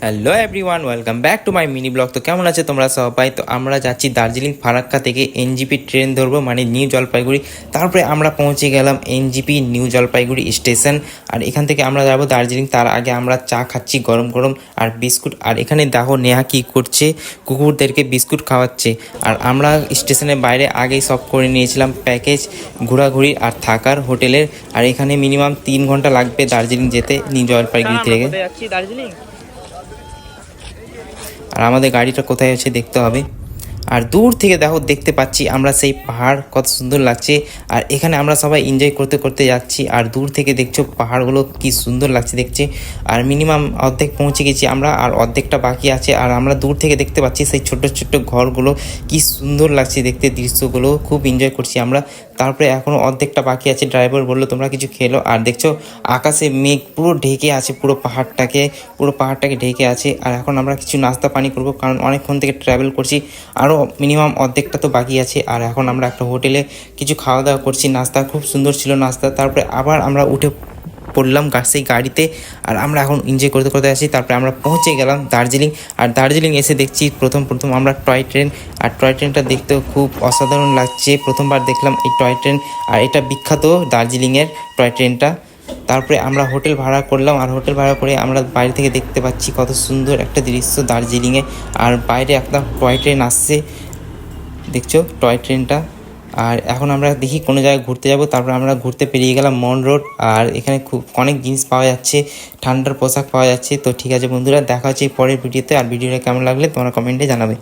Hello everyone, welcome back to my mini blog. তো কেমন আছে তোমরা সবাই? তো আমরা যাচ্ছি দার্জিলিং ফারাক্কা থেকে এনজিপি ট্রেন ধরবো, মানে নিউ জলপাইগুড়ি। তারপরে আমরা পৌঁছে গেলাম এনজিপি নিউ জলপাইগুড়ি স্টেশন। আর এখান থেকে আমরা যাবো দার্জিলিং। তার আগে আমরা চা খাচ্ছি গরম গরম আর বিস্কুট। আর এখানে দেখো নেহা কী করছে, কুকুরদেরকে বিস্কুট খাওয়াচ্ছে। আর আমরা স্টেশনের বাইরে আগেই সব করে নিয়েছিলাম প্যাকেজ ঘোরাঘুরি আর থাকার হোটেলের। আর এখানে মিনিমাম 3 ঘন্টা লাগবে দার্জিলিং যেতে নিউ জলপাইগুড়ি থেকে। দার্জিলিং আর আমাদের গাড়িটা কোথায় আছে দেখতে হবে। আর দূর থেকে দেখতে পাচ্ছি আমরা সেই পাহাড়, কত সুন্দর লাগছে। আর এখানে আমরা সবাই এনজয় করতে করতে যাচ্ছি। আর দূর থেকে দেখছো পাহাড়গুলো কি সুন্দর লাগছে দেখছে। আর মিনিমাম অর্ধেক পৌঁছে গেছি আমরা, আর অর্ধেকটা বাকি আছে। আর আমরা দূর থেকে দেখতে পাচ্ছি সেই ছোট্ট ছোট্ট ঘরগুলো, কি সুন্দর লাগছে দেখতে দৃশ্যগুলো, খুব এনজয় করছি আমরা। তারপরে এখনও অর্ধেকটা বাকি আছে। ড্রাইভার বললো তোমরা কিছু খেলো। আর দেখছো আকাশে মেঘ পুরো ঢেকে আছে, পুরো পাহাড়টাকে ঢেকে আছে। আর এখন আমরা কিছু নাস্তা পানি করবো, কারণ অনেকক্ষণ থেকে ট্রাভেল করছি। আরও মিনিমাম অর্ধেকটা তো বাকি আছে। আর এখন আমরা একটা হোটেলে কিছু খাওয়া দাওয়া করছি। নাস্তা খুব সুন্দর ছিল নাস্তা। তারপরে আবার আমরা উঠে পড়লাম সেই গাড়িতে। আর আমরা এখন এনজয় করতে করতে আসি। তারপরে আমরা পৌঁছে গেলাম দার্জিলিং। আর দার্জিলিং এসে দেখছি প্রথম আমরা টয় ট্রেন। আর টয় ট্রেনটা দেখতেও খুব অসাধারণ লাগছে, প্রথমবার দেখলাম এই টয় ট্রেন। আর এটা বিখ্যাত দার্জিলিংয়ের টয় ট্রেনটা। তারপরে আমরা হোটেল ভাড়া করলাম। আর হোটেল ভাড়া করে আমরা বাইরে থেকে দেখতে পাচ্ছি কত সুন্দর একটা দৃশ্য দার্জিলিংয়ে। আর বাইরে একটা টয় ট্রেন আসছে, দেখছো টয় ট্রেনটা। আর এখন আমরা দেখি কোনো জায়গায় ঘুরতে যাব। তারপর আমরা ঘুরতে পেরিয়ে গেলাম মল রোড। আর এখানে খুব অনেক জিনিস পাওয়া যাচ্ছে, ঠান্ডার পোশাক পাওয়া যাচ্ছে। তো ঠিক আছে বন্ধুরা, দেখা হচ্ছে পরের ভিডিওতে। আর ভিডিওটা কেমন লাগলে তোমরা কমেন্টে জানাবে।